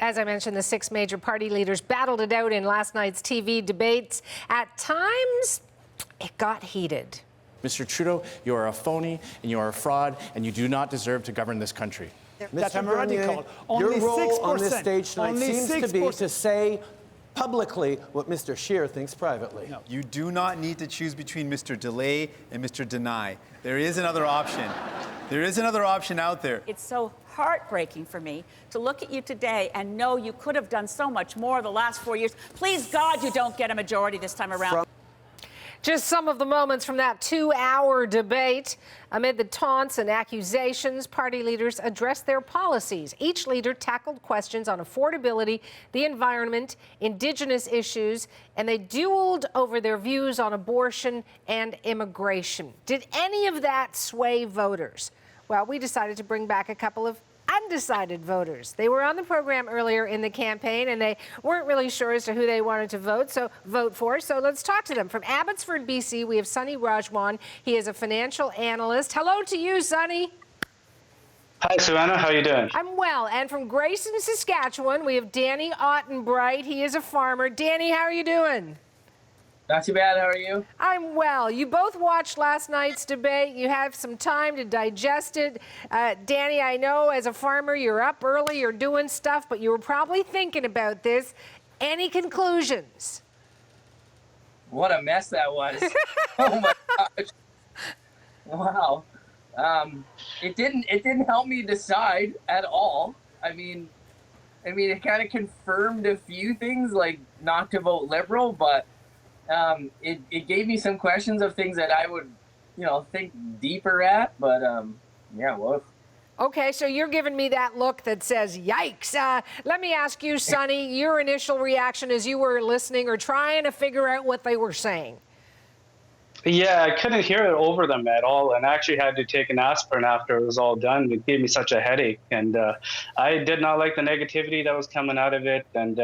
As I mentioned, the 6 major party leaders battled it out in last night's TV debates. At times, it got heated. Mr. Trudeau, you are a phony and you are a fraud and you do not deserve to govern this country. That's already called. Your role on this stage tonight seems to be to say publicly what Mr. Scheer thinks privately. No. You do not need to choose between Mr. Delay and Mr. Deny. There is another option. There is another option out there. It's so heartbreaking for me to look at you today and know you could have done so much more the last 4 years. Please, God, you don't get a majority this time around. Just some of the moments from that 2-hour debate. Amid the taunts and accusations, party leaders addressed their policies. Each leader tackled questions on affordability, the environment, Indigenous issues, and they dueled over their views on abortion and immigration. Did any of that sway voters? Well, we decided to bring back a couple of undecided voters. They were on the program earlier in the campaign and they weren't really sure as to who they wanted to vote for. So let's talk to them. From Abbotsford, BC, we have Sonny Rajwan. He is a financial analyst. Hello to you, Sonny. Hi, Savannah. How are you doing? I'm well. And from Grayson, Saskatchewan, we have Danny Ottenbreit. He is a farmer. Danny, how are you doing? Not too bad. How are you? I'm well. You both watched last night's debate. You have some time to digest it. Danny, I know as a farmer, you're up early, you're doing stuff, but you were probably thinking about this. Any conclusions? What a mess that was. Oh my gosh. Wow. It didn't help me decide at all. I mean, it kind of confirmed a few things, like not to vote Liberal, but it gave me some questions of things that I would, think deeper at. But yeah, well. Okay, so you're giving me that look that says, yikes. Let me ask you, Sonny, your initial reaction as you were listening or trying to figure out what they were saying. Yeah, I couldn't hear it over them at all, and I actually had to take an aspirin after it was all done. It gave me such a headache, and I did not like the negativity that was coming out of it. And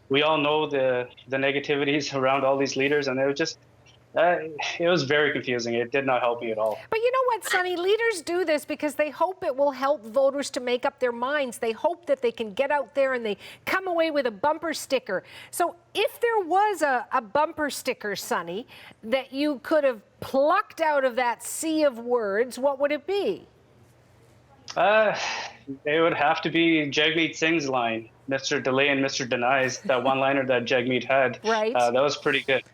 we all know the negativities around all these leaders, and it was just it was very confusing. It did not help me at all. But you know what, Sonny? Leaders do this because they hope it will help voters to make up their minds. They hope that they can get out there and they come away with a bumper sticker. So if there was a bumper sticker, Sonny, that you could have plucked out of that sea of words, what would it be? It would have to be Jagmeet Singh's line, Mr. Delay and Mr. Denies, that one-liner that Jagmeet had. Right. That was pretty good.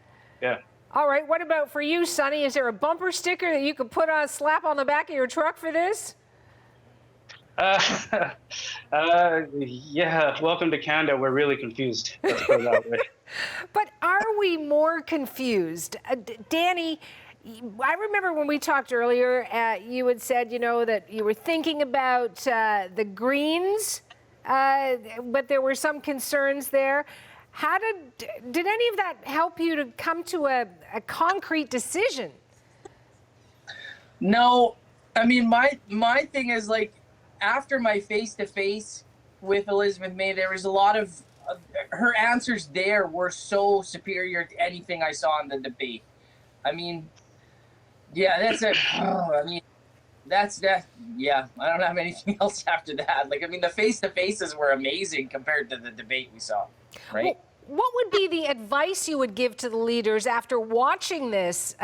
Yeah. All right, what about for you, Sonny? Is there a bumper sticker that you could put on, slap on the back of your truck for this? Yeah, welcome to Canada. We're really confused. Let's put it that way. But are we more confused? Danny, I remember when we talked earlier, you had said, that you were thinking about the Greens, but there were some concerns there. How did any of that help you to come to a concrete decision? No, I mean, my thing is, like, after my face-to-face with Elizabeth May, there was a lot of her answers there were so superior to anything I saw in the debate. I mean, yeah, that's it. That's that. Yeah, I don't have anything else after that. Like, I mean, the face-to-faces were amazing compared to the debate we saw, right? Well, what would be the advice you would give to the leaders after watching this,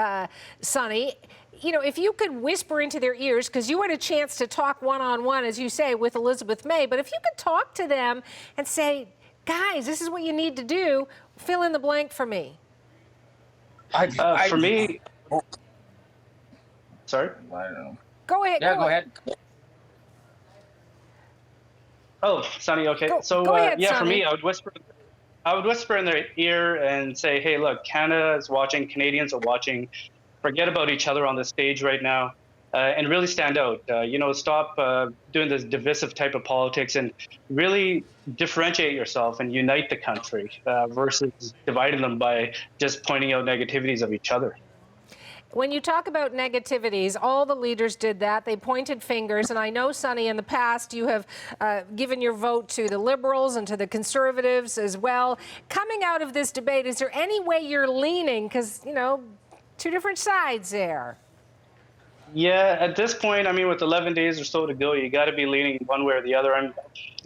Sonny? If you could whisper into their ears, because you had a chance to talk one-on-one, as you say, with Elizabeth May, but if you could talk to them and say, guys, this is what you need to do, fill in the blank for me. For me... Sorry? I don't know. Go ahead. Yeah, go ahead. Oh, Sonny, okay. Go ahead, yeah, Sonny. for me, I would whisper in their ear and say, hey, look, Canada is watching, Canadians are watching. Forget about each other on the stage right now and really stand out. Stop doing this divisive type of politics and really differentiate yourself and unite the country versus dividing them by just pointing out negativities of each other. When you talk about negativities, all the leaders did that. They pointed fingers. And I know, Sonny, in the past, you have given your vote to the Liberals and to the Conservatives as well. Coming out of this debate, is there any way you're leaning? Because, two different sides there. Yeah, at this point, I mean, with 11 days or so to go, you got to be leaning one way or the other. I'm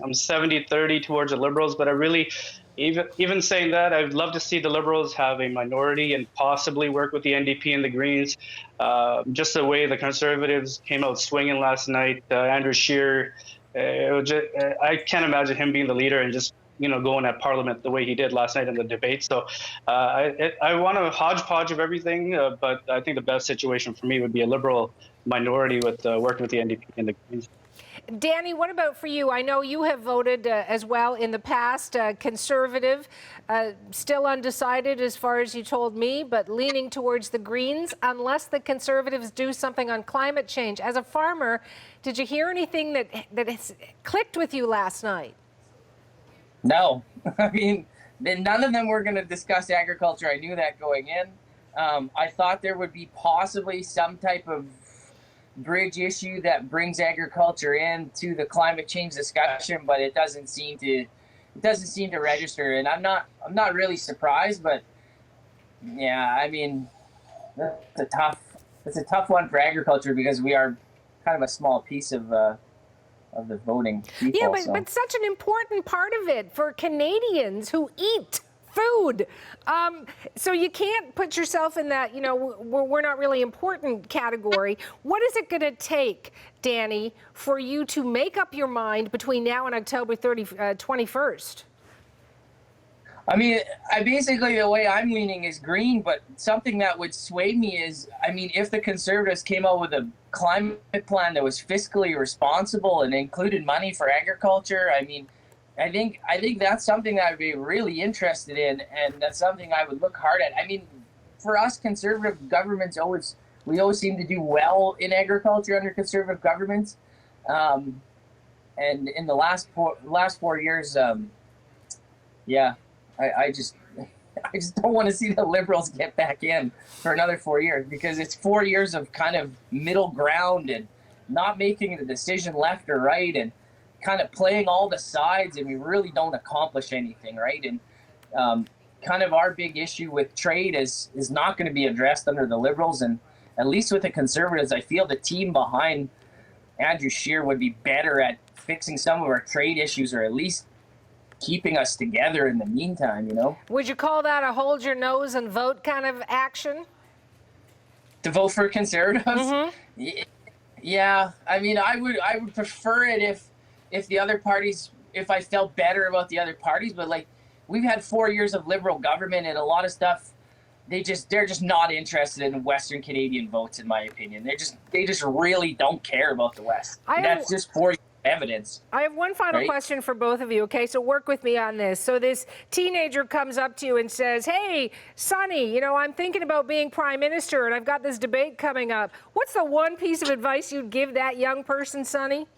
70-30 towards the Liberals, but I really, even saying that, I'd love to see the Liberals have a minority and possibly work with the NDP and the Greens. Just the way the Conservatives came out swinging last night, Andrew Scheer, I can't imagine him being the leader and just going at Parliament the way he did last night in the debate. So I want a hodgepodge of everything, but I think the best situation for me would be a Liberal minority with working with the NDP and the Greens. Danny, what about for you? I know you have voted as well in the past, Conservative, still undecided as far as you told me, but leaning towards the Greens, unless the Conservatives do something on climate change. As a farmer, did you hear anything that has clicked with you last night? No. I mean, none of them were going to discuss agriculture. I knew that going in. I thought there would be possibly some type of bridge issue that brings agriculture into the climate change discussion, but it doesn't seem to register. And I'm not really surprised, but yeah, I mean, it's a tough one for agriculture because we are kind of a small piece of the voting people. Yeah, but such an important part of it for Canadians who eat food. So you can't put yourself in that, we're not really important category. What is it going to take, Danny, for you to make up your mind between now and October 21st? I mean, basically the way I'm leaning is green, but something that would sway me is, I mean, if the Conservatives came out with a climate plan that was fiscally responsible and included money for agriculture, I mean, I think that's something that I'd be really interested in, and that's something I would look hard at. I mean, for us, Conservative governments we always seem to do well in agriculture under Conservative governments, and in the last 4 years, yeah, I just don't want to see the Liberals get back in for another 4 years, because it's 4 years of kind of middle ground and not making the decision left or right and kind of playing all the sides, and we really don't accomplish anything, right? And kind of our big issue with trade is not going to be addressed under the Liberals, and at least with the Conservatives, I feel the team behind Andrew Scheer would be better at fixing some of our trade issues, or at least keeping us together in the meantime, Would you call that a hold your nose and vote kind of action? To vote for Conservatives? Mm-hmm. Yeah, I mean, I would prefer it if the other parties, if I felt better about the other parties, but like, we've had 4 years of Liberal government, and a lot of stuff, they're just not interested in Western Canadian votes, in my opinion. They just really don't care about the West. That's just 4 years of evidence. I have one final question for both of you, okay? So work with me on this. So this teenager comes up to you and says, hey, Sonny, I'm thinking about being Prime Minister, and I've got this debate coming up. What's the one piece of advice you'd give that young person, Sonny?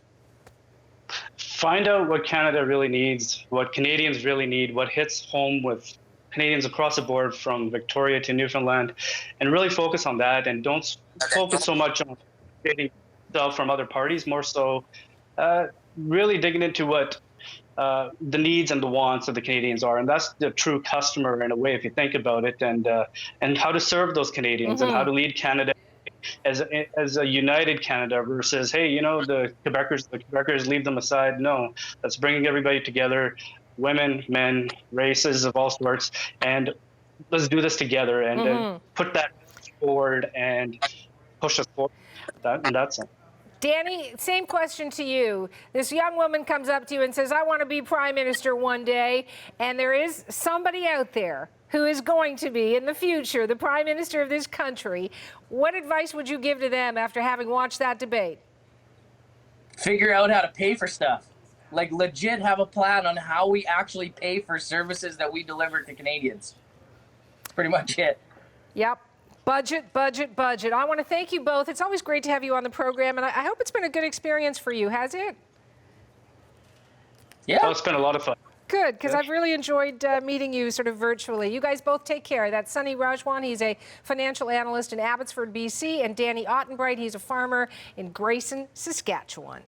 Find out what Canada really needs, what Canadians really need, what hits home with Canadians across the board from Victoria to Newfoundland, and really focus on that, and don't focus so much on getting stuff from other parties, more so really digging into what the needs and the wants of the Canadians are. And that's the true customer in a way, if you think about it, and how to serve those Canadians, and how to lead Canada as a united Canada versus, hey, the Quebecers, leave them aside. No, that's bringing everybody together, women, men, races of all sorts, and let's do this together and put that forward and push us forward. That's it. Danny, same question to you. This young woman comes up to you and says, I want to be Prime Minister one day, and there is somebody out there who is going to be, in the future, the Prime Minister of this country. What advice would you give to them after having watched that debate? Figure out how to pay for stuff. Like, legit have a plan on how we actually pay for services that we deliver to Canadians. That's pretty much it. Yep. Budget, budget, budget. I want to thank you both. It's always great to have you on the program, and I hope it's been a good experience for you. Has it? Yeah. Oh, it's been a lot of fun. Good, because I've really enjoyed meeting you sort of virtually. You guys both take care. That's Sonny Rajwan. He's a financial analyst in Abbotsford, BC, and Danny Ottenbreit. He's a farmer in Grayson, Saskatchewan.